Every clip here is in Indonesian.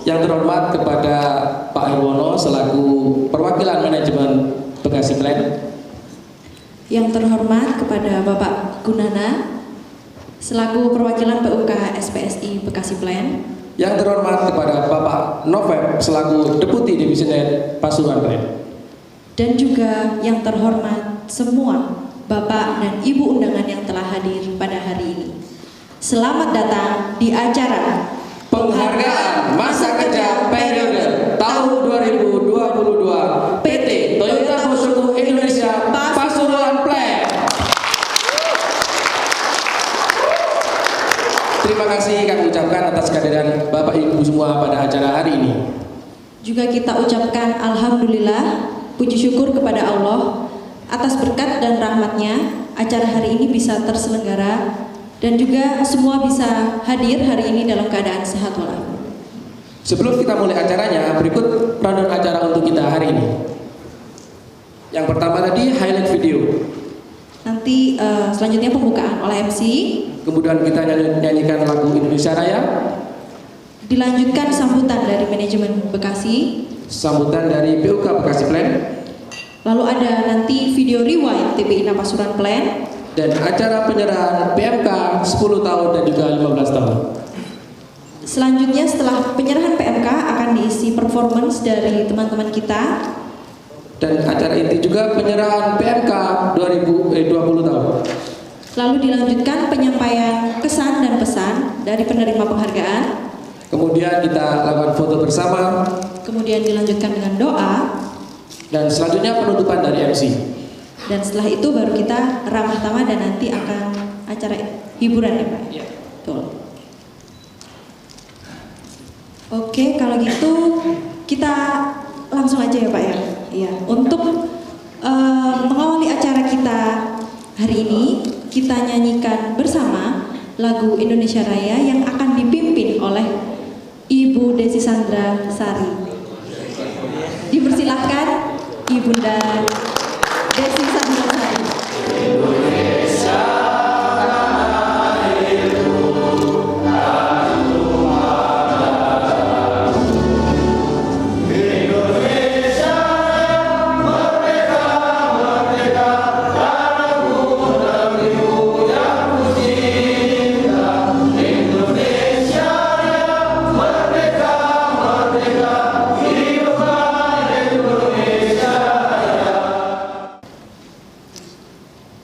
Yang terhormat kepada Pak Herwono selaku perwakilan manajemen Bekasi Plan. Yang terhormat kepada Bapak Gunana selaku perwakilan PUK SPSI Bekasi Plan. Yang terhormat kepada Bapak Novep selaku Deputi Divisi Head Pasuruan Plan. Dan juga yang terhormat semua Bapak dan Ibu undangan yang telah hadir pada hari ini. Selamat datang di acara Penghargaan Masa Kerja Periode tahun 2022 PT Toyota Bosoku Indonesia Pasuruan Plan. Terima kasih kami ucapkan atas kehadiran Bapak Ibu semua pada acara hari ini. Juga kita ucapkan alhamdulillah, puji syukur kepada Allah atas berkat dan rahmatnya acara hari ini bisa terselenggara dan juga semua bisa hadir hari ini dalam keadaan sehat walafiat. Sebelum kita mulai acaranya, berikut rundown acara untuk kita hari ini. Yang pertama tadi highlight video. Nanti selanjutnya pembukaan oleh MC. Kemudian kita nyanyikan lagu Indonesia Raya. Dilanjutkan sambutan dari manajemen Bekasi. Sambutan dari PUK Bekasi Plan. Lalu ada nanti video rewind TPI Pasuruan Plan. Dan acara penyerahan PMK 10 tahun dan juga 15 tahun. Selanjutnya setelah penyerahan PMK akan diisi performance dari teman-teman kita. Dan acara inti juga penyerahan PMK 2020 tahun. Lalu dilanjutkan penyampaian kesan dan pesan dari penerima penghargaan. Kemudian kita lakukan foto bersama. Kemudian dilanjutkan dengan doa. Dan selanjutnya penutupan dari MC. Dan setelah itu baru kita ramah tamah dan nanti akan acara hiburan ya Pak? Iya. Betul. Oke, kalau gitu kita langsung aja ya Pak ya. Iya. Untuk mengawali acara kita hari ini, kita nyanyikan bersama lagu Indonesia Raya yang akan dipimpin oleh Ibu Desi Sandra Sari. Dipersilahkan Ibunda Desi Sandra Sari.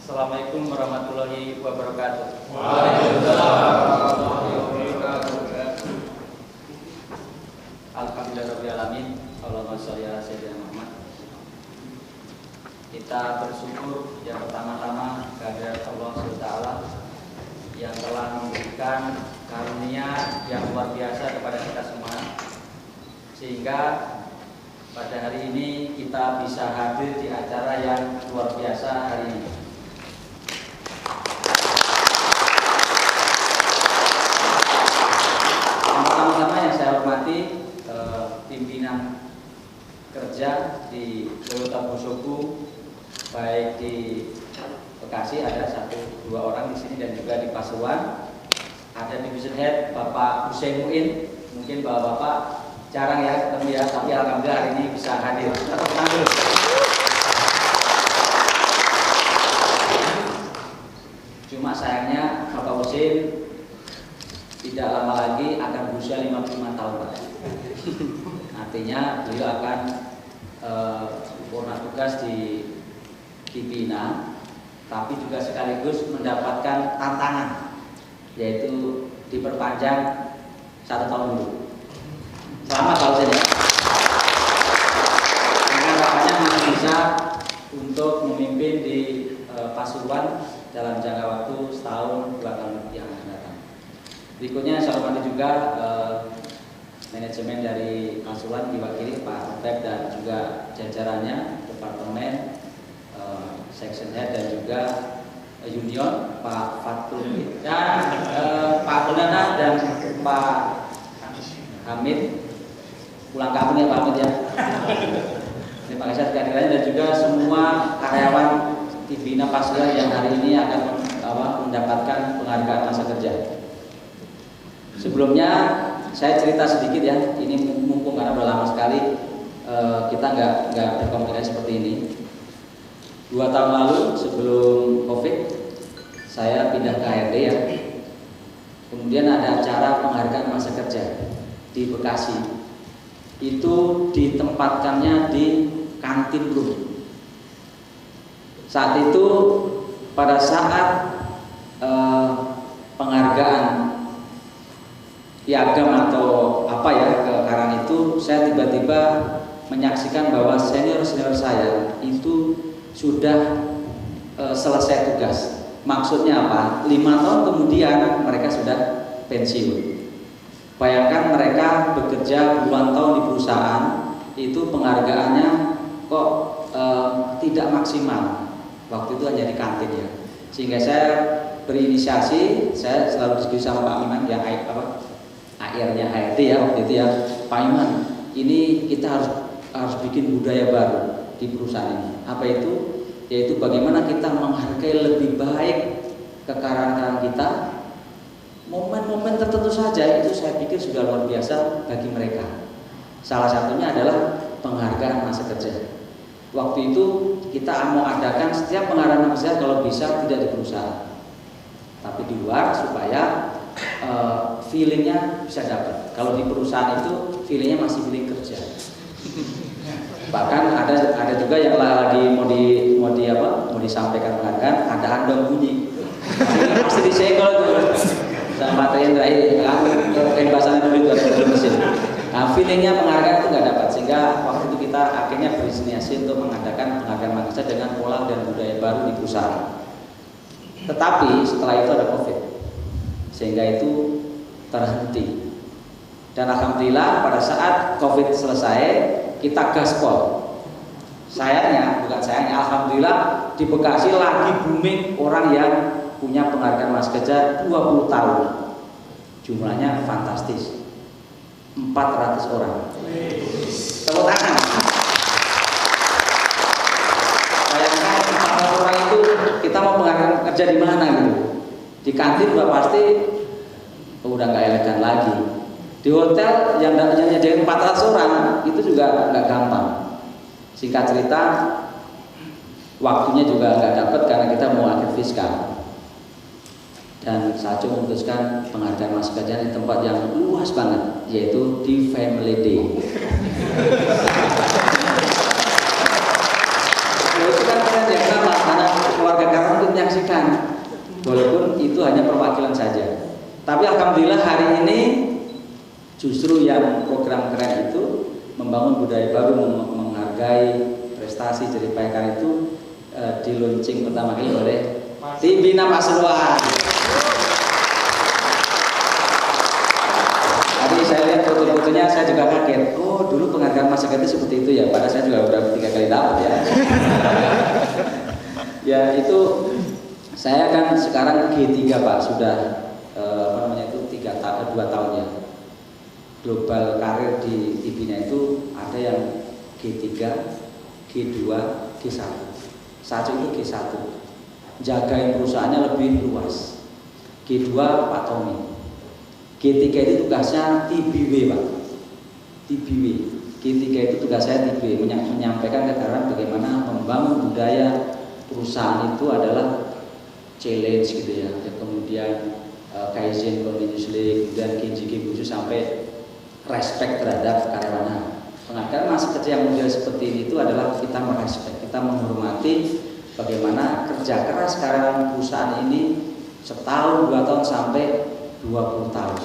Assalamualaikum warahmatullahi wabarakatuh. Alhamdulillahirrahmanirrahim. Allahumma sholli ala sayyidina Muhammad. Kita bersyukur yang pertama-tama kepada Allah SWT yang telah memberikan karunia yang luar biasa kepada kita semua, sehingga pada hari ini kita bisa hadir di acara yang luar biasa hari ini. Pertama-tama yang saya hormati pimpinan kerja di Toyota Bosoku, baik di Bekasi ada 1-2 orang di sini dan juga di Pasuruan. Ada Division Head Bapak Hussein Muin, mungkin bapak-bapak jarang ya ketemu ya, tapi alhamdulillah hari ini bisa hadir. Cuma sayangnya Bapak Hussein tidak lama lagi akan berusia 55 tahun Pak. Artinya beliau akan purna tugas di Bina, tapi juga sekaligus mendapatkan tantangan, yaitu diperpanjang 1 tahun dulu. Selamat Pak Hussein ya. Dengan harapannya masih bisa untuk memimpin di Pasuruan dalam jangka waktu setahun 2 tahun yang akan datang. Berikutnya saya hormati juga manajemen dari Pasuruan diwakili Pak Pep dan juga jajarannya, departemen, section head dan juga union, Pak Fatul dan Pak Gunana dan Pak Hamid. Pulang kampung ya Pak Hamid ya. Terima kasih atas kehadirannya dan juga semua karyawan di Bina Pasuruan yang hari ini akan mendapatkan penghargaan masa kerja. Sebelumnya saya cerita sedikit ya, ini karena udah lama sekali kita nggak berkomunikasi seperti ini. 2 tahun lalu sebelum COVID, saya pindah ke HRD ya. Kemudian ada acara penghargaan masa kerja di Bekasi. Itu ditempatkannya di kantin room. Saat itu pada saat penghargaan piagam atau apa ya ke Karang itu, saya tiba-tiba menyaksikan bahwa senior-senior saya itu sudah selesai tugas. Maksudnya apa? 5 tahun kemudian mereka sudah pensiun. Bayangkan mereka bekerja puluhan tahun di perusahaan, itu penghargaannya kok tidak maksimal. Waktu itu hanya di kantin ya. Sehingga saya berinisiasi, saya selalu diskusi sama Pak Iman yang AR-nya HRD ya waktu itu ya. Pak Iman, ini kita harus bikin budaya baru di perusahaan ini. Apa itu? Yaitu bagaimana kita menghargai lebih baik kekarang-karang kita. Momen-momen tertentu saja itu saya pikir sudah luar biasa bagi mereka. Salah satunya adalah penghargaan masa kerja. Waktu itu kita mau adakan setiap penghargaan masa kerja kalau bisa tidak di perusahaan, tapi di luar supaya feelingnya bisa dapat. Kalau di perusahaan itu feelingnya masih feeling kerja. Bahkan ada juga yang lagi mau disampaikan penghargaan, ada andong bunyi. Pasti disenggol tuh sama materi yang terakhir bahasanya dulu itu mesin. Nah, feelingnya penghargaan itu nggak dapat, sehingga waktu itu kita akhirnya berinisiasi untuk mengadakan penghargaan masa dengan pola dan budaya baru di perusahaan. Tetapi setelah itu ada COVID, sehingga itu terhenti. Dan alhamdulillah pada saat COVID selesai, kita gaspol. Alhamdulillah di Bekasi lagi booming orang yang punya penghargaan masa kerja 20 tahun. Jumlahnya fantastis, 400 orang. Tepuk tangan. Bayangkan 400 orang itu kita mau penghargaan kerja di mana gitu? Di kantin udah pasti udah nggak elegan lagi. Di hotel yang nyediain 400 orang itu juga nggak gampang. Singkat cerita, waktunya juga nggak dapat karena kita mau akhir fiskal. Dan Saco memutuskan penghargaan masa kerja di tempat yang luas banget, yaitu di Family Day. Itu kan yang sama, karena keluarga Karang untuk menyaksikan, walaupun itu hanya perwakilan saja. Tapi alhamdulillah hari ini justru yang program keren itu membangun budaya baru, menghargai prestasi jeripaya Karang itu di launching pertama kali oleh tim Bina Pasuruan. Tadi saya lihat foto-fotonya, saya juga kaget. Oh, dulu penghargaan masa kerja seperti itu ya. Padahal saya juga udah 3 kali dapat ya. Ya itu saya kan sekarang G3 Pak, sudah 2 tahun ya. Global karir di TV-nya itu ada yang G3, G2, G1. Saat itu G1. Jagain perusahaannya lebih luas. G2 Pak Tommy. G3 itu tugasnya TBW Pak. TBW. G3 itu tugas saya TBW, menyampaikan ke Karang bagaimana membangun budaya perusahaan itu adalah challenge gitu ya. Kemudian Kaizen continuously, kemudian Kinji khusus sampai respect terhadap karyawan. Penghargaan masa kerja yang model seperti ini itu adalah kita merespek, kita menghormati bagaimana kerja keras karyawan perusahaan ini setahun, 2 tahun sampai 20 tahun.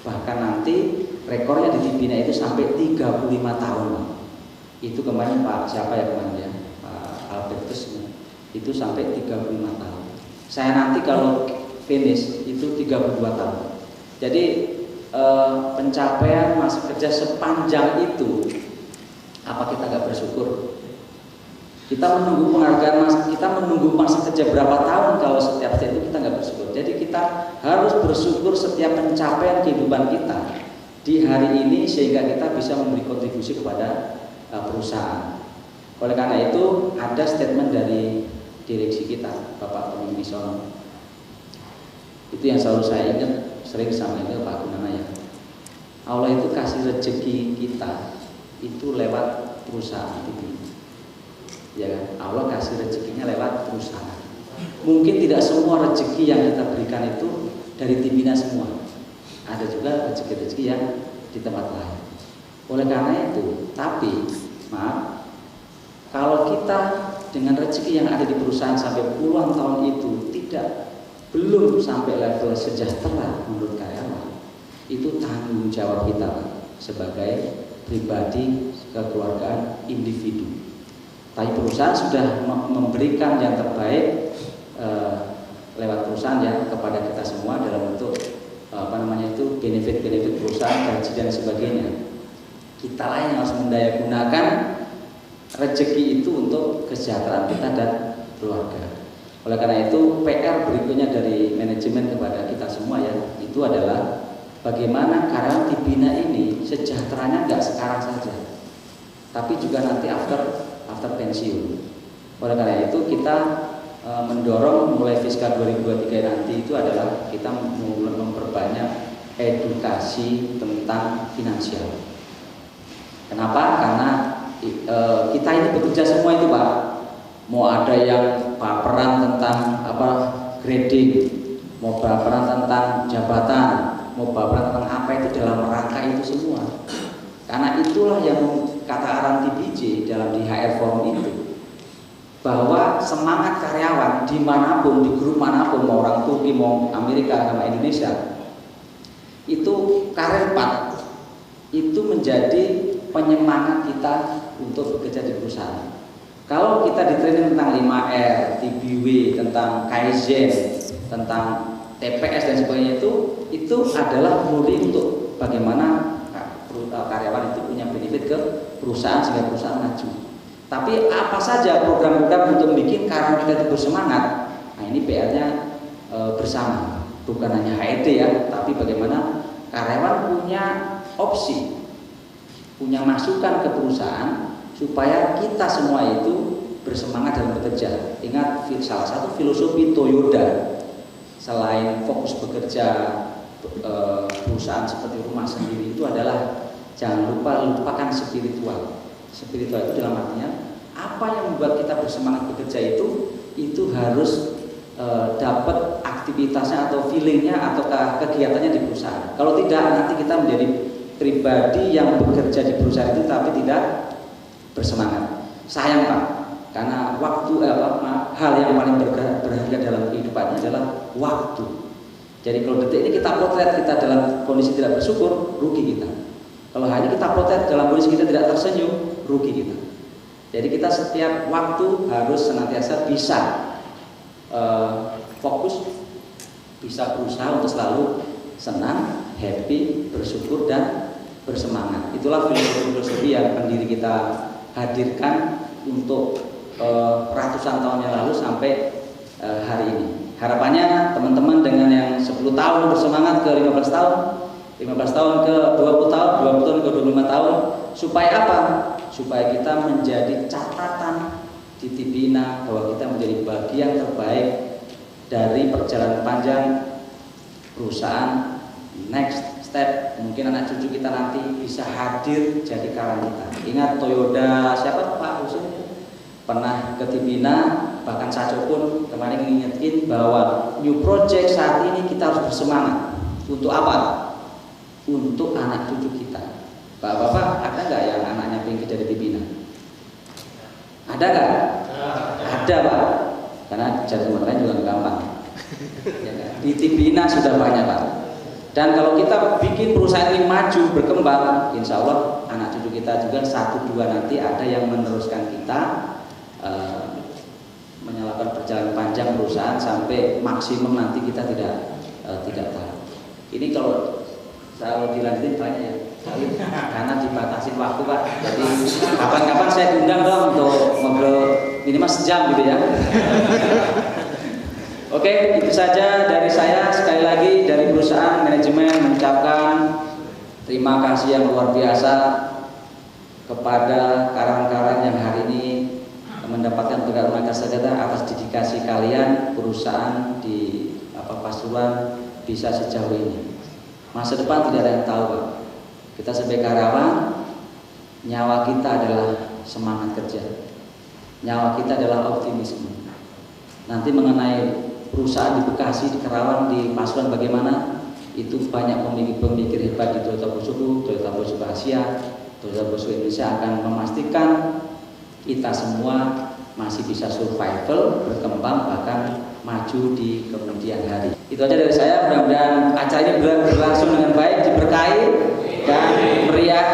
Bahkan nanti rekornya di Bina itu sampai 35 tahun. Itu kemarin Pak siapa ya kemarin ya, Pak Albertus itu sampai 35 tahun. Saya nanti kalau finish itu 32 tahun. Jadi pencapaian masa kerja sepanjang itu, apa kita nggak bersyukur? Kita menunggu penghargaan kita menunggu masa kerja berapa tahun kalau setiap itu kita nggak bersyukur. Jadi kita harus bersyukur setiap pencapaian kehidupan kita di hari ini sehingga kita bisa memberi kontribusi kepada perusahaan. Oleh karena itu ada statement dari direksi kita, Bapak Tommy Wibisono. Itu yang selalu saya ingat, sering sama itu Pak Gunanaya. Allah itu kasih rezeki kita itu lewat perusahaan TV. Ya kan? Allah kasih rezekinya lewat perusahaan. Mungkin tidak semua rezeki yang kita berikan itu dari Tibina semua. Ada juga rezeki-rezeki yang di tempat lain. Oleh karena itu, tapi maaf, kalau kita dengan rezeki yang ada di perusahaan sampai puluhan tahun itu belum sampai level sejahtera menurut karyawan, itu tanggung jawab kita Pak, sebagai pribadi, kekeluargaan, individu. Tapi perusahaan sudah memberikan yang terbaik lewat perusahaan ya kepada kita semua dalam bentuk benefit-benefit perusahaan, gaji dan sebagainya. Kita lah yang harus mendayagunakan rezeki itu untuk kesejahteraan kita dan keluarga. Oleh karena itu PR berikutnya dari manajemen kepada kita semua ya, itu adalah bagaimana karyawan Tibina ini sejahteranya nggak sekarang saja, tapi juga nanti after pensiun. Oleh karena itu kita mendorong mulai fiskal 2023 nanti itu adalah kita memperbanyak edukasi tentang finansial. Kenapa? Karena kita ini bekerja semua itu Pak. Mau ada yang baperan tentang grading, mau baperan tentang jabatan, mau baperan tentang apa itu dalam rangka itu semua. Karena itulah yang kata Aranti BJ dalam di HR Forum itu, bahwa semangat karyawan dimanapun, di grup manapun, mau orang Turki, mau Amerika, sama Indonesia, itu karir Pak, itu menjadi penyemangat kita untuk bekerja di perusahaan. Kalau kita di training tentang 5R, TBW, tentang Kaizen, tentang TPS dan sebagainya, itu adalah murni untuk bagaimana karyawan itu punya benefit ke perusahaan sehingga perusahaan maju. Tapi apa saja program-program untuk bikin karyawan kita itu bersemangat? Nah ini PR-nya bersama, bukan hanya HRD ya, tapi bagaimana karyawan punya opsi, punya masukan ke perusahaan supaya kita semua itu bersemangat dalam bekerja. Ingat salah satu filosofi Toyota, selain fokus bekerja perusahaan seperti rumah sendiri, itu adalah jangan lupakan spiritual. Spiritual itu dalam artinya apa yang membuat kita bersemangat bekerja itu harus dapat aktivitasnya atau feelingnya atau kegiatannya di perusahaan. Kalau tidak, nanti kita menjadi pribadi yang bekerja di perusahaan itu tapi tidak bersemangat. Sayang Pak, karena waktu hal yang paling berharga dalam kehidupannya adalah waktu. Jadi kalau detik ini kita potret kita dalam kondisi tidak bersyukur, rugi kita. Kalau hanya kita potret dalam kondisi kita tidak tersenyum, rugi kita. Jadi kita setiap waktu harus senantiasa bisa fokus, bisa berusaha untuk selalu senang, happy, bersyukur dan bersemangat. Itulah filosofi yang pendiri kita hadirkan untuk ratusan tahun yang lalu sampai hari ini. Harapannya teman-teman dengan yang 10 tahun bersemangat ke 15 tahun, 15 tahun ke 20 tahun, 20 tahun ke 25 tahun, supaya apa? Supaya kita menjadi catatan di Tibina bahwa kita menjadi bagian terbaik dari perjalanan panjang perusahaan. Next step, mungkin anak cucu kita nanti bisa hadir jadi karyawan kita. Ingat Toyota siapa Pak Husin pernah ke Tibina, bahkan Saco pun kemarin ngingetin bahwa new project saat ini kita harus bersemangat. Untuk apa? Untuk anak cucu kita. Bapak-bapak ada nggak yang anaknya pengen kerja di Tibina? Ada nggak? Ada Pak. Karena cari tempat lain juga gampang. Ya, di Tibina sudah banyak Pak. Dan kalau kita bikin perusahaan ini maju berkembang, insya Allah anak cucu kita juga 1-2 nanti ada yang meneruskan kita menyalakan perjalanan panjang perusahaan sampai maksimum nanti kita tidak tahu. Ini kalau dilanjutin banyak ya, karena dibatasi waktu Pak. Jadi kapan-kapan saya diundang dong untuk ngobrol minimal sejam gitu ya. Oke, itu saja dari saya. Sekali lagi dari perusahaan manajemen mengucapkan terima kasih yang luar biasa kepada karyawan-karyawan yang hari ini mendapatkan penghargaan Karsajahtera atas dedikasi kalian. Perusahaan di Pasuruan bisa sejauh ini. Masa depan tidak ada yang tahu Pak. Kita sebagai karyawan, nyawa kita adalah semangat kerja, nyawa kita adalah optimisme. Nanti mengenai perusahaan di Bekasi, di Karawang, di Pasuruan bagaimana, itu banyak pemikir-pemikir hebat di Toyota Bosku, Toyota Bosku Asia, Toyota Bosku Indonesia akan memastikan kita semua masih bisa survival, berkembang, bahkan maju di kemudian hari. Itu aja dari saya, mudah-mudahan acara ini berlangsung dengan baik, diberkahi dan meriah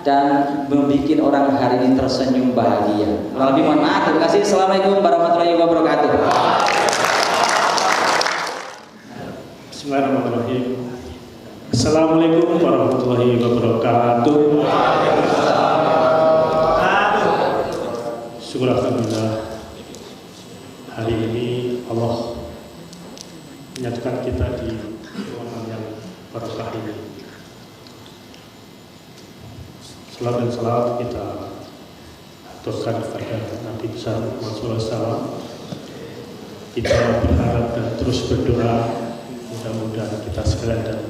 dan membuat orang hari ini tersenyum bahagia. Lebih mohon maaf, terima kasih. Assalamualaikum warahmatullahi wabarakatuh. Bismillahirrahmanirrahim. Assalamualaikum warahmatullahi wabarakatuh. Syukur alhamdulillah, hari ini Allah menyatukan kita di ruangan yang barokah ini. Salam dan salawat kita aturkan kepada Nabi besar Muhammad SAW. Kita berharap dan terus berdoa mudah-mudahan kita sekalian dan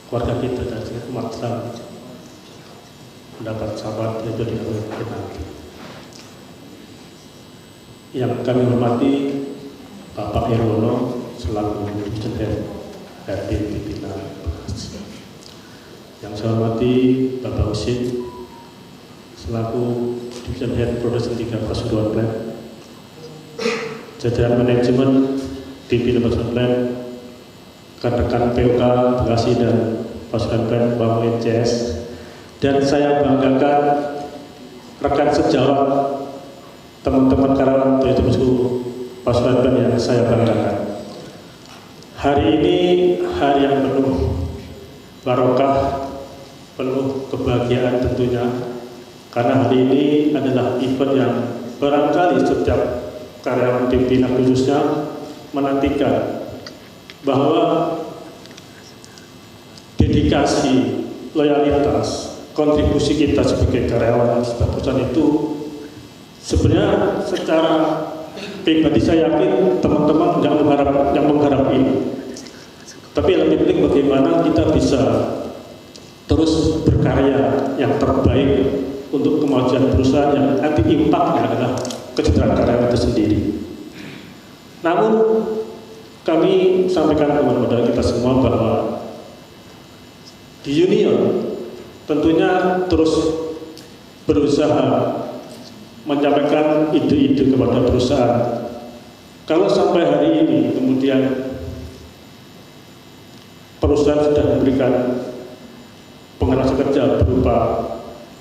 keluarga kita dan umat Islam mendapat sahabat itu di akhirat nanti. Yang kami hormati Bapak Irwono selaku Dirjen HRD pimpinan Bekasi. Yang saya hormati Bapak Husin selaku Dirjen Head Production 3 Pasuruan Plant, jajaran manajemen di Pimpinan Pasuruan Plant, rekan-rekan POK Bekasi dan Pasuruan Plant Bangun NCS, dan saya banggakan rekan sejawat teman-teman karyawan Toyota Bosku Pasuruan Plant yang saya banggakan. Hari ini hari yang penuh barokah, penuh kebahagiaan tentunya, karena hari ini adalah event yang barangkali setiap karyawan pimpinan khususnya menantikan, bahwa dedikasi, loyalitas, kontribusi kita sebagai karyawan sebuah perusahaan itu sebenarnya secara pribadi saya yakin teman-teman nggak mengharap ini, tapi lebih penting bagaimana kita bisa terus berkarya yang terbaik untuk kemajuan perusahaan yang nanti impaknya adalah kesejahteraan karyawan itu sendiri. Namun kami sampaikan kepada kita semua bahwa di Union tentunya terus berusaha menyampaikan ide-ide kepada perusahaan. Kalau sampai hari ini kemudian perusahaan sudah memberikan pengalaman kerja berupa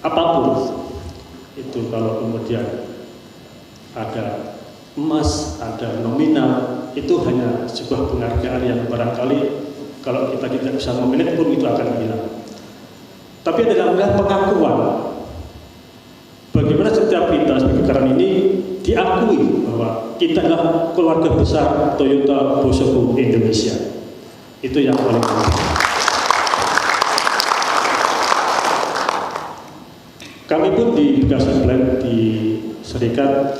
apapun itu, kalau kemudian ada emas, ada nominal, itu hanya sebuah penghargaan yang barangkali kalau kita tidak bisa memanage pun itu akan hilang. Tapi adalah pengakuan bagaimana setiap kita sebagai karyawan ini diakui bahwa kita adalah keluarga besar Toyota Bosku Indonesia. Itu yang paling penting. Kami pun di Bekasi Plant di Serikat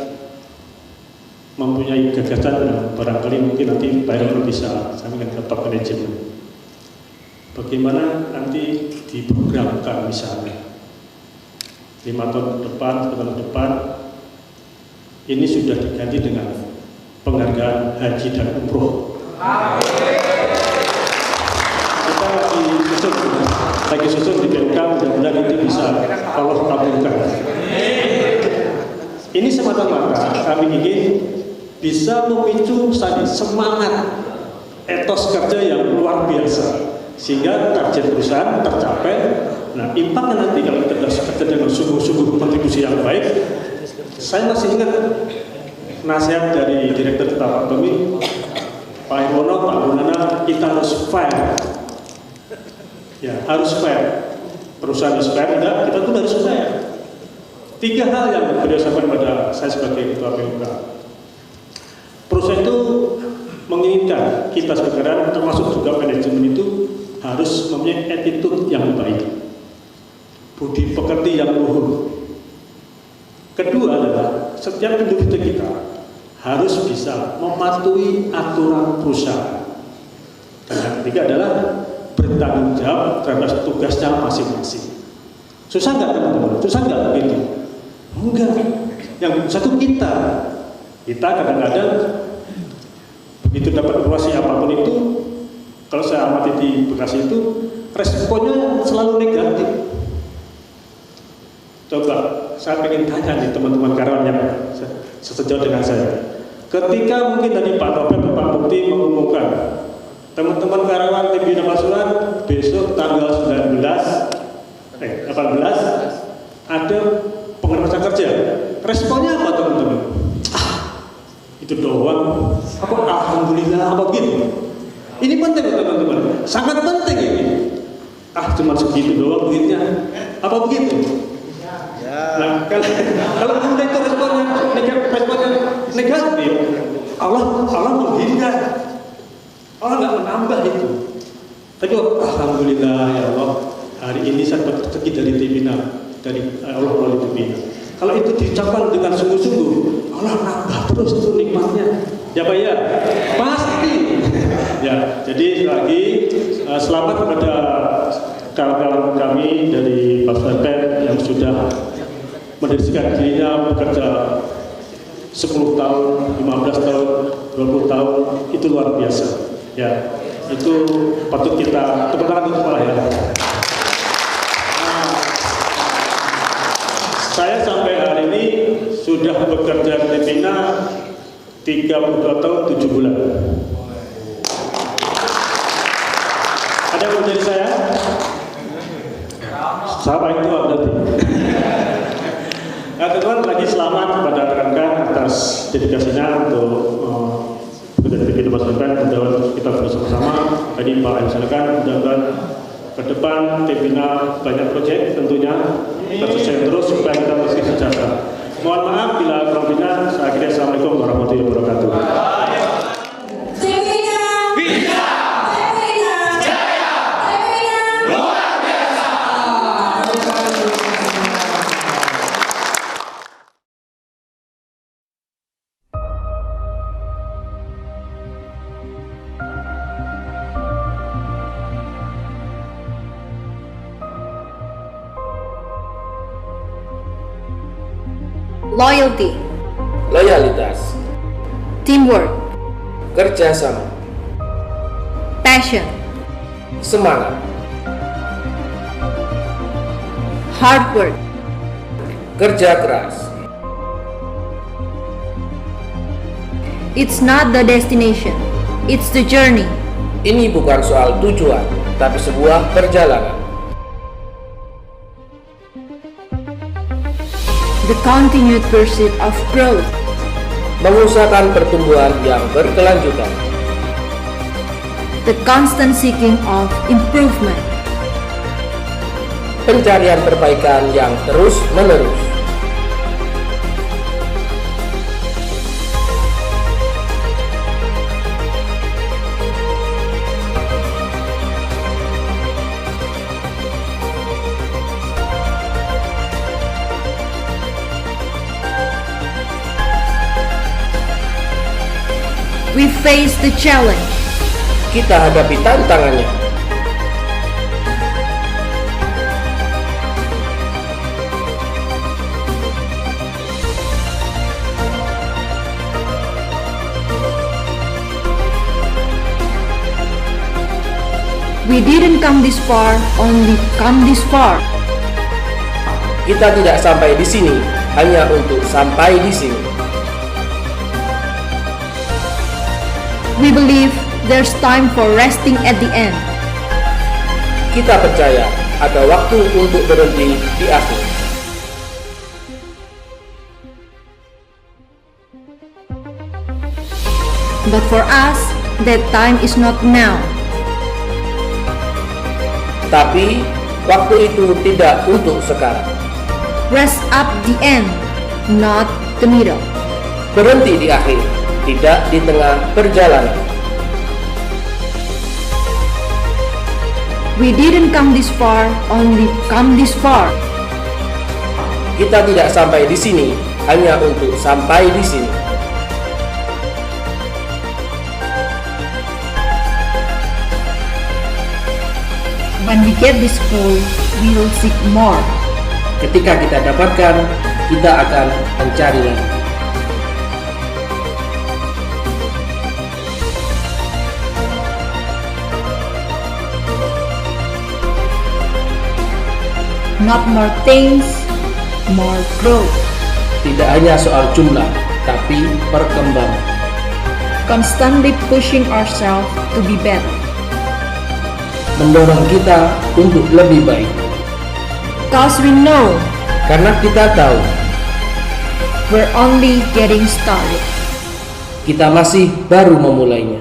mempunyai gagasan yang barangkali mungkin nanti Pak Heru bisa sampaikan ke top manajemen. Bagaimana nanti diprogramkan misalnya 5 tahun ke depan, 10 tahun ke depan ini sudah diganti dengan penghargaan haji dan umroh. Kita lagi susun di PMK, mudah-mudahan itu bisa Allah kabulkan. Ini semata-mata kami ingin bisa memicu semangat etos kerja yang luar biasa sehingga target perusahaan tercapai. Nah, impaknya nanti kalau kita kerja dengan sungguh-sungguh kontribusi yang baik. Saya masih ingat nasihat dari Direktur Utama kami Pak Irwono, Pak Gunana, kita harus fair. Ya, harus fair. Perusahaan harus fair, enggak, kita pun harus fair. 3 hal yang beliau sampaikan pada saya sebagai Ketua PMK. Perusahaan itu menginginkan kita sebagai karyawan, termasuk juga manajemen itu harus mempunyai attitude yang baik, budi pekerti yang luhur. Kedua adalah setiap individu kita harus bisa mematuhi aturan perusahaan. Dan yang ketiga adalah bertanggung jawab terhadap tugasnya masing-masing. Susah nggak teman-teman? Susah nggak begitu? Enggak. Yang satu kita kadang-kadang begitu dapat informasi apapun itu, kalau saya amati di Bekasi itu responnya selalu negatif. Coba saya ingin tanya nih teman-teman karyawan yang sejauh dengan saya. Ketika mungkin tadi Pak Taufik atau Pak Mukti mengumumkan teman-teman karyawan tim Bina Pasuruan besok tanggal 18 ada pengenalan kerja. Responnya apa teman-teman? Itu doang. Apa alhamdulillah apa gitu? Ini penting teman-teman, sangat penting ini. Cuma segitu doang duitnya. Apa begitu? Nah, kalau kemudian itu responnya negatif, Allah menghindar. Allah nggak menambah itu. Tapi alhamdulillah ya Allah, hari ini saya dapat rezeki dari Tibina, dari Allah melalui Tibina. Kalau itu diucapkan dengan sungguh-sungguh, Allah nambah terus itu nikmatnya. Ya Pak ya, pasti. Ya, jadi lagi selamat kepada kawan-kawan kami dari Paspampres yang sudah mendedikasikan dirinya bekerja 10 tahun, 15 tahun, 20 tahun, itu luar biasa. Ya, itu patut kita tepuk tangan untuk Allah ya. Saya sampai hari ini sudah bekerja di Bina 32 tahun 7 bulan. Ada yang menjadi saya? Siapa itu berarti? Nah, teman-teman lagi selamat kepada rekan-rekan atas dedikasinya untuk bekerja di Bina Pasuruan. Mudah-mudahan kita bersama-sama. Tadi Pak misalkan mudah-mudahan ke depan Bina banyak proyek tentunya terus supaya kita masih sejahtera. Mohon maaf bila kurang bina. Saya akhiri. Assalamualaikum warahmatullahi wabarakatuh. Loyalty, Loyalitas, teamwork, kerjasama, passion, semangat, hard work, kerja keras. It's not the destination, it's the journey. Ini bukan soal tujuan, tapi sebuah perjalanan. The continued pursuit of growth, Mengusahakan pertumbuhan yang berkelanjutan. the constant seeking of improvement. Pencarian perbaikan yang terus-menerus. We face the challenge, Kita hadapi tantangannya. we didn't come this far, only come this far. Kita tidak sampai di sini hanya untuk sampai di sini. We believe there's time for resting at the end. Kita percaya ada waktu untuk berhenti di akhir. But for us, that time is not now. Tapi waktu itu tidak untuk sekarang. Rest up the end, not the middle. Berhenti di akhir, tidak di tengah perjalanan. We didn't come this far, only come this far. Kita tidak sampai di sini hanya untuk sampai di sini. When we get this goal, we will seek more. Ketika kita dapatkan, kita akan mencari lagi. Not more things, more growth. Tidak hanya soal jumlah, tapi perkembangan. Constantly pushing ourselves to be better. Mendorong kita untuk lebih baik. Because we know Karena kita tahu we're only getting started. kita masih baru memulainya.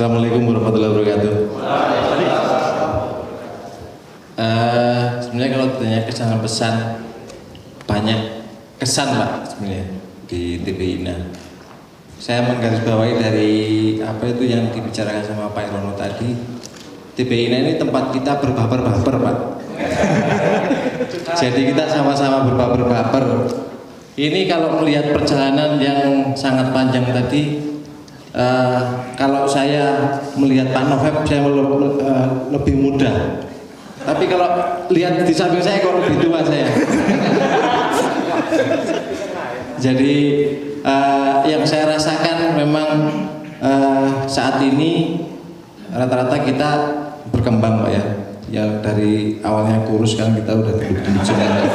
Assalamualaikum warahmatullahi wabarakatuh. Sebenarnya kalau ditanya kesan pesan, banyak kesan Pak sebenarnya di TPI INA. Saya menggarisbawahi dari apa itu yang dibicarakan sama Pak Irono tadi. TPI INA ini tempat kita berbaper-baper Pak. Jadi kita sama-sama berbaper-baper. Ini kalau melihat perjalanan yang sangat panjang tadi, kalau saya melihat Pak Novep saya lebih muda. Tapi kalau lihat di samping saya kok lebih tua saya. Jadi yang saya rasakan memang saat ini rata-rata kita berkembang Pak ya. Yang dari awalnya kurus kan kita udah gendut-gendut semua.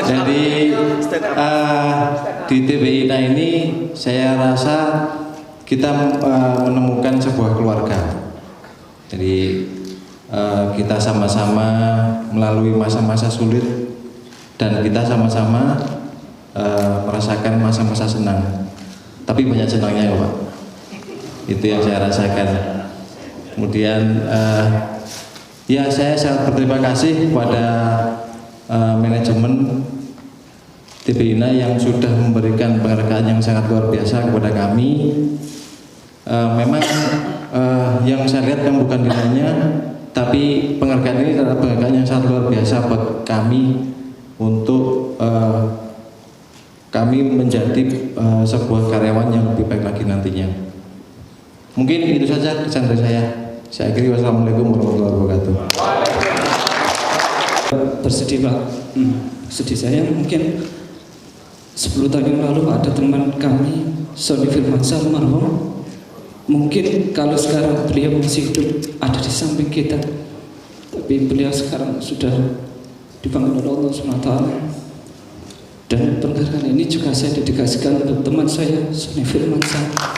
Jadi di TPI INA ini saya rasa kita menemukan sebuah keluarga. Jadi kita sama-sama melalui masa-masa sulit dan kita sama-sama merasakan masa-masa senang. Tapi banyak senangnya ya Pak. Itu yang saya rasakan. Kemudian ya saya sangat berterima kasih kepada manajemen TPI INA yang sudah memberikan penghargaan yang sangat luar biasa kepada kami. Memang yang saya lihat yang bukan nilainya, tapi penghargaan ini adalah penghargaan yang sangat luar biasa buat kami untuk kami menjadi sebuah karyawan yang lebih baik lagi nantinya. Mungkin itu saja kesan dari saya. Saya akhiri, wassalamualaikum warahmatullahi wabarakatuh. Bersedih Pak, sedih saya mungkin 10 tahun yang lalu ada teman kami Sony Firmansyah almarhum. Mungkin kalau sekarang beliau masih hidup ada di samping kita, tapi beliau sekarang sudah dipanggil oleh Allah SWT. Dan penghargaan ini juga saya dedikasikan untuk teman saya Sony Firmansyah.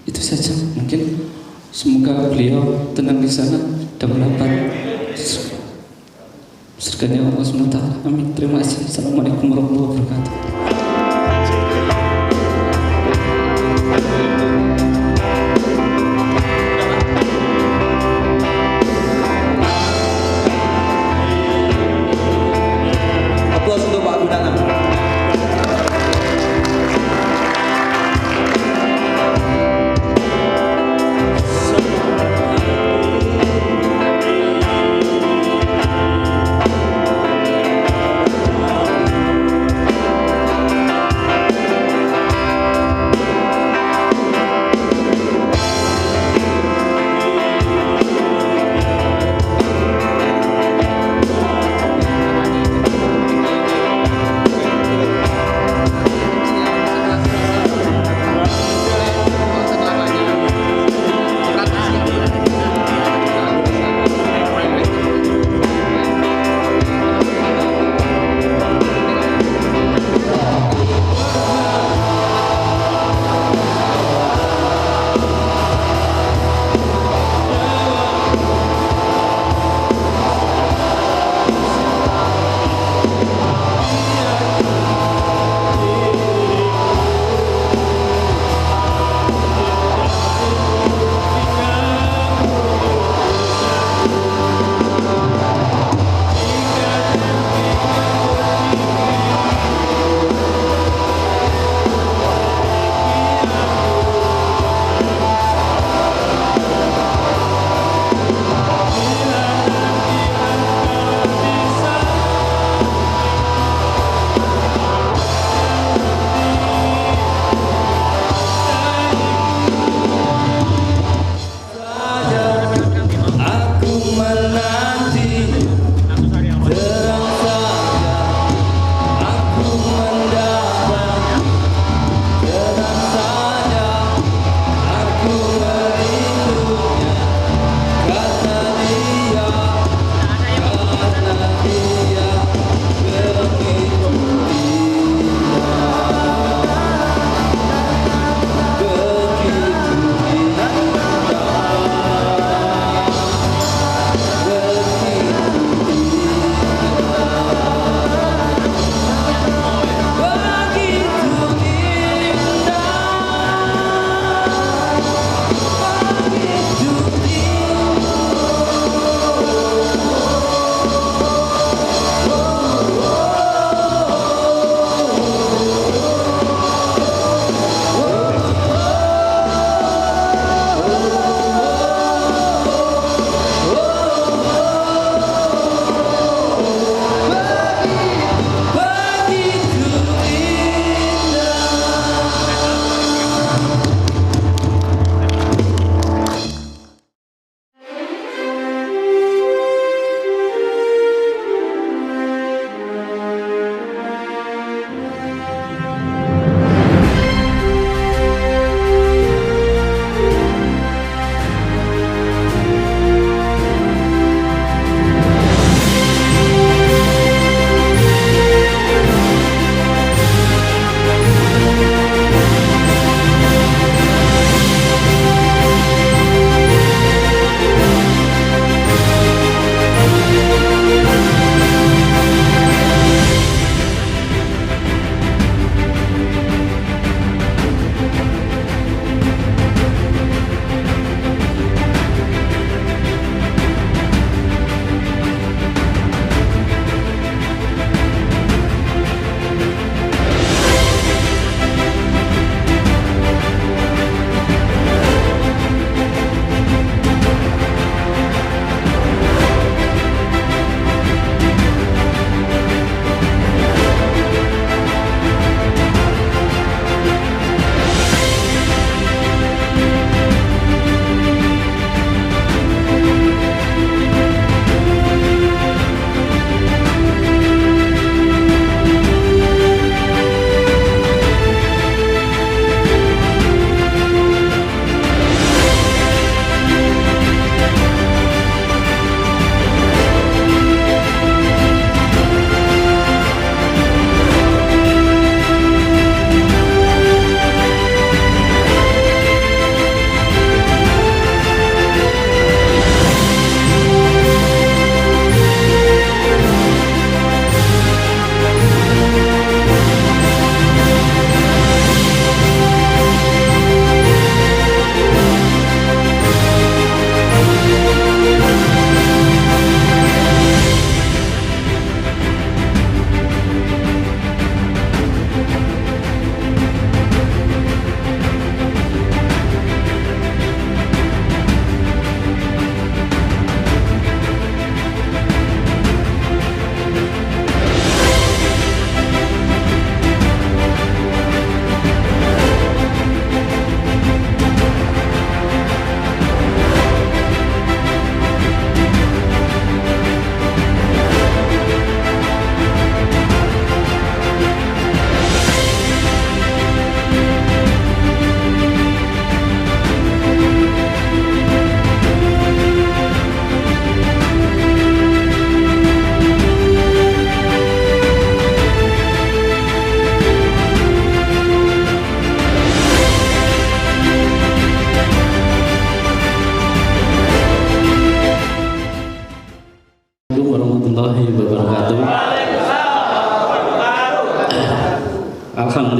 Itu saja, mungkin semoga beliau tenang di sana dan mendapat surganya Allah SWT. Amin. Terima kasih. Assalamualaikum warahmatullahi wabarakatuh. Aplaus untuk Pak Gunawan.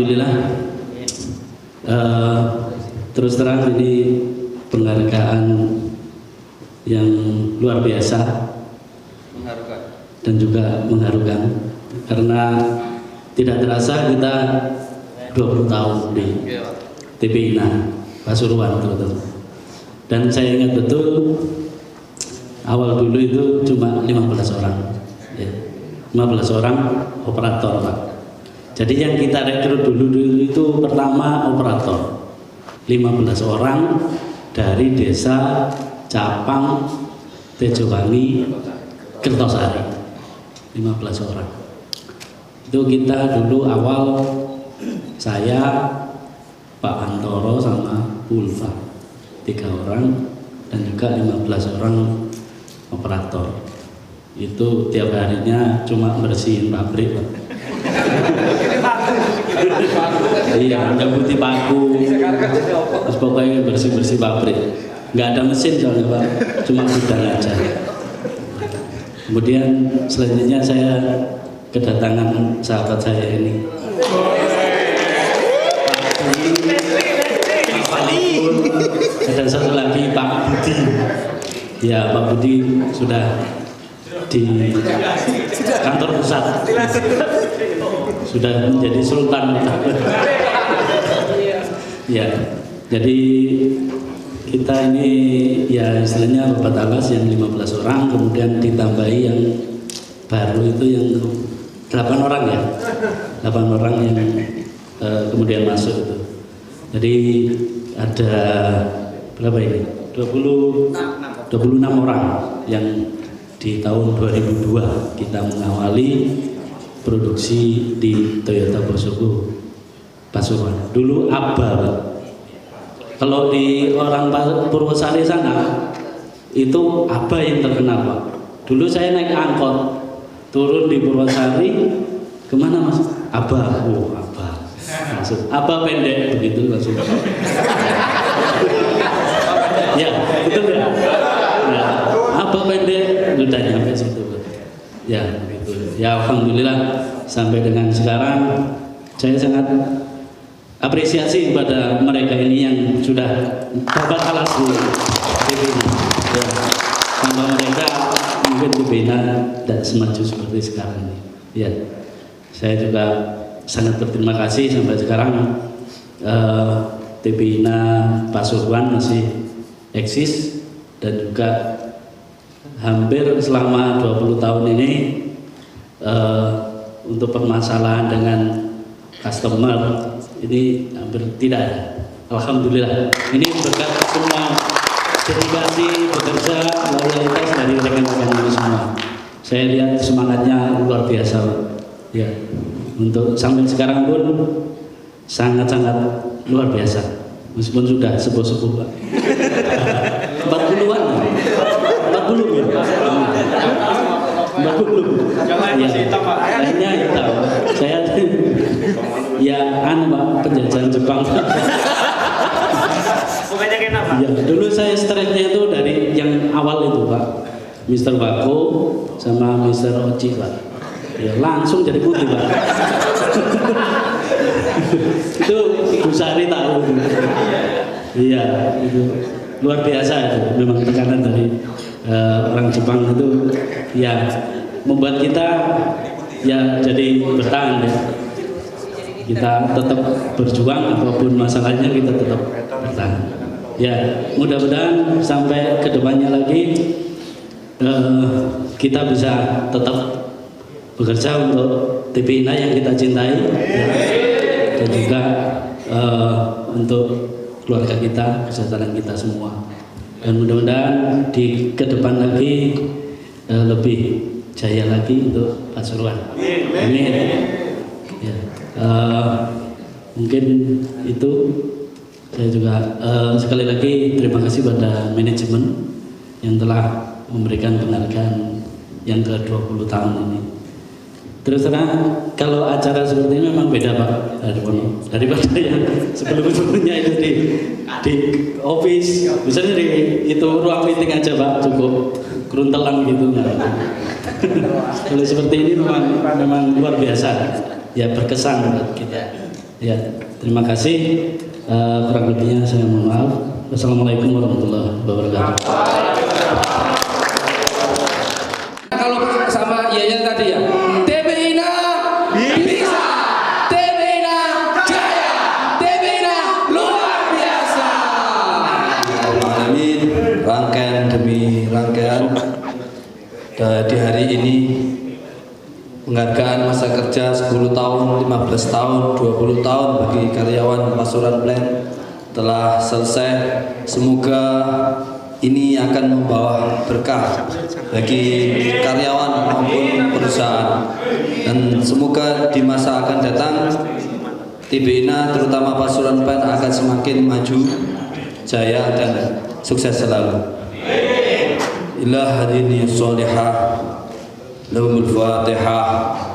alhamdulillah. Terus terang ini penghargaan yang luar biasa dan juga mengharukan, karena tidak terasa kita 20 tahun di TPINA Pasuruan terutama. Dan saya ingat betul awal dulu itu cuma 15 orang, ya. 15 orang operator, Pak. Jadi yang kita rekrut dulu itu pertama operator 15 orang dari desa Capang, Tejowangi, Kertosari, 15 orang. Itu kita dulu awal, saya, Pak Antoro sama Ulfa, 3 orang, dan juga 15 orang operator. Itu tiap harinya cuma bersihin pabrik, Pak. Iya, nyabuti paku, terus pokoknya bersih-bersih pabrik. Nggak ada mesin soalnya, Pak, cuma gudang aja. Kemudian selanjutnya saya kedatangan sahabat saya ini, ada satu lagi Pak Budi. Ya, Pak Budi sudah di kantor pusat, sudah menjadi sultan. Ya, jadi kita ini ya istilahnya Babat Alas yang 15 orang, kemudian ditambahi yang baru itu yang 8 orang ya, 8 orang yang kemudian masuk itu. Jadi ada berapa ini? 26 orang yang di tahun 2002 kita mengawali produksi di Toyota Bosoku Pasuruan. Dulu ABA, Pak. Kalau di orang Purwosari sana itu ABA yang terkenal, Pak. Dulu saya naik angkot turun di Purwosari, kemana Mas? ABA. Oh, ABA. Maksud ABA pendek begitu langsung. Ya, betul ya. Ya, ABA pendek udah nyampe situ. Ya, begitu. Ya, alhamdulillah sampai dengan sekarang saya sangat apresiasi kepada mereka ini yang sudah dapat alas di TPINA. Ya, tanpa mereka mungkin TPINA tidak semaju seperti sekarang ini. Ya, saya juga sangat berterima kasih sampai sekarang TPINA Pasuruan masih eksis, dan juga hampir selama 20 tahun ini untuk permasalahan dengan customer ini hampir tidak ada. Alhamdulillah, ini berkat semua dedikasi bekerja loyalitas dari rekan-rekan ini semua. Saya lihat semangatnya luar biasa, ya. Untuk sampai sekarang pun sangat-sangat luar biasa, meskipun sudah sepuh-sepuh, Pak. 40-an, 40 ya. 40. Jangan masih hitam, Pak. Kayaknya hitam. Saya ya Pak, penjajahan Jepang. Bukannya kenapa? Ya, dulu saya stresnya itu dari yang awal itu, Pak. Mr. Wako sama Mr. Oci, Pak. Ya, langsung jadi putih, Pak. Itu Bu Sari tahu. Iya, itu luar biasa itu. Memang tekanan dari orang Jepang itu ya membuat kita ya jadi bertahan ya. Kita tetap berjuang apapun masalahnya, kita tetap bertahan. Ya, mudah-mudahan sampai ke depannya lagi kita bisa tetap bekerja untuk TPINA yang kita cintai, ya, dan juga untuk keluarga kita, kesejahteraan kita semua. Dan mudah-mudahan di ke depan lagi lebih jaya lagi untuk Pasuruan. Amin. Ya, mungkin itu. Saya juga sekali lagi terima kasih pada manajemen yang telah memberikan penghargaan yang ke-20 tahun ini. Terus terang kalau acara seperti ini memang beda, Pak, daripada yang sebelum-sebelumnya itu di office, misalnya di itu ruang meeting aja, Pak, cukup keruntelan gitu. Kalau seperti ini memang luar biasa, ya berkesan buat kita. Ya, terima kasih. Kurang lebihnya saya mohon maaf. Wassalamualaikum warahmatullahi wabarakatuh. Kalau sama Yayan tadi ya, TBINA bisa, TBINA jaya, TBINA luar biasa. Alamin, rangkaian demi rangkaian di hari ini penghargaan masa kerja 10 tahun, 15 tahun, 20 tahun bagi karyawan Pasuruan Plan telah selesai. Semoga ini akan membawa berkah bagi karyawan maupun perusahaan, dan semoga di masa akan datang TBINA terutama Pasuruan Plan akan semakin maju, jaya dan sukses selalu. Ila hadini sholihah lahumul fatihah.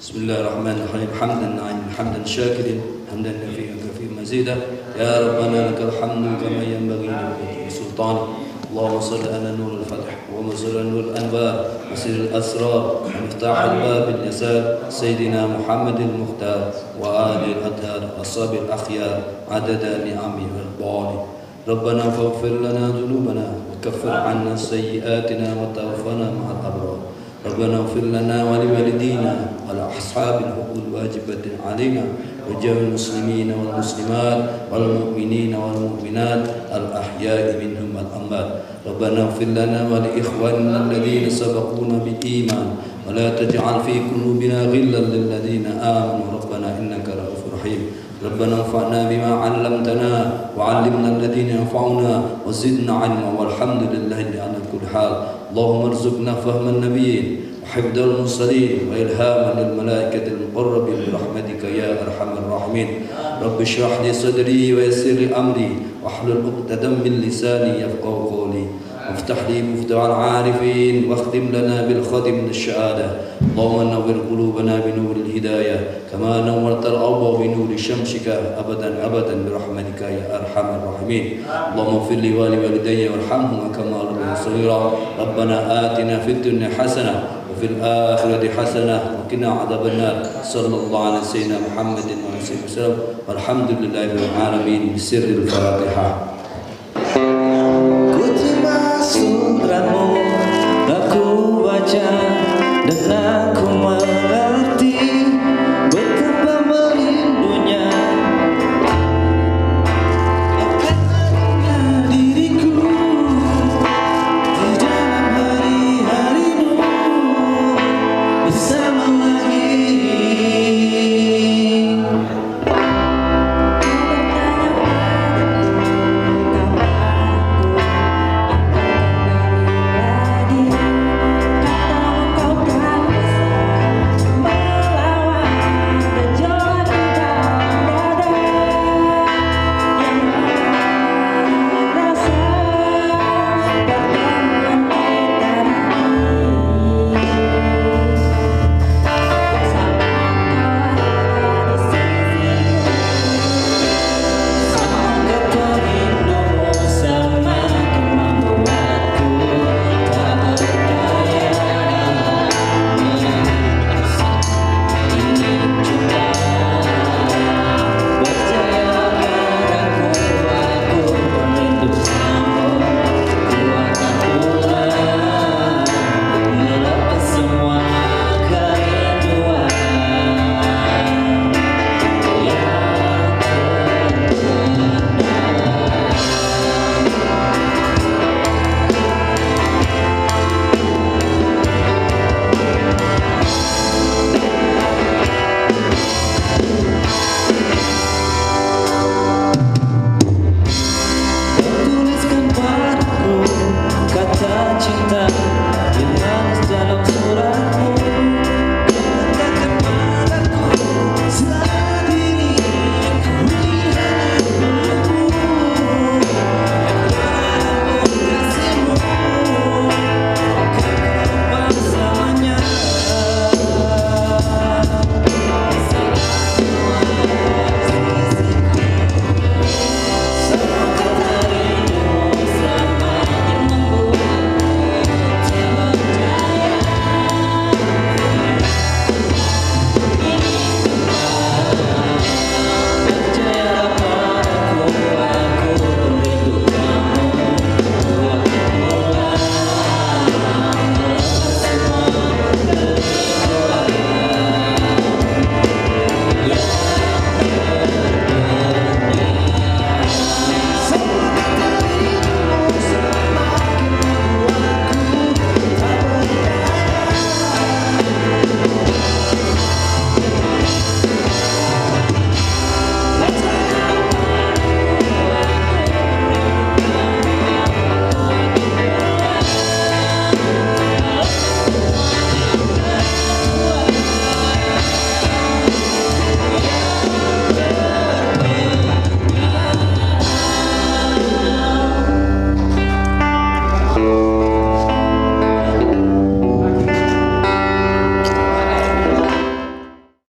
Bismillahirrahmanirrahim. Hamdan na'im, hamdan syakirin, hamdan nafi'an kafi mazida. Ya Rabbana lakal hamdu kama yanbaghi li wajhi sultan. Allahumma salli ala nur al-fatih wa mazal nur al-anwar wa sir al-asrar wa miftah al-bab al-yasar Sayyidina Muhammad al-Mukhtar wa ali al-adhar ashab al-akhyar adada ni'ami wal-bani. Rabbana faghfir lana dhunubana wa kaffir 'anna sayyi'atina wa tawaffana ma'al abrar. ربنا اغفر لنا ولوالدينا ولأصحاب الحقوق الواجبة علينا وجميع المسلمين والمسلمات والمؤمنين والمؤمنات الأحياء منهم والأموات. ربنا اغفر لنا ولإخواننا الذين سبقونا بالإيمان ولا تجعل في قلوبنا غلا للذين آمنوا ربنا إنك رؤوف رحيم. ربنا انفعنا بما علمتنا وعلمنا الذين ينفعنا وزدنا علما والحمد لله على كل حال. اللهم ارزقنا فهم النبيين وحفظ المرسلين وإلهاما للملائكة المقربين برحمتك يا أرحم الراحمين. رب اشرح لي صدري ويسر لي أمري واحلل عقدة من لساني يفقهوا قولي وافتح لي مفتاح العارفين واختم لنا بالختم الشهادة. اللهم نور قلوبنا بنور الهداية كما نورت الأرض بنور شمسك أبدا أبدا برحمتك يا أرحم الراحمين. اللهم اغفر لي ولوالدي وارحمهما كما ربياني صغيرا. ربنا آتنا في الدنيا حسنة وفي الآخرة حسنة وقنا عذاب النار. صلى الله على سيدنا محمد وعلى وسلم والحمد لله رب العالمين بسر الفاتحة. Sutramu aku baca dengan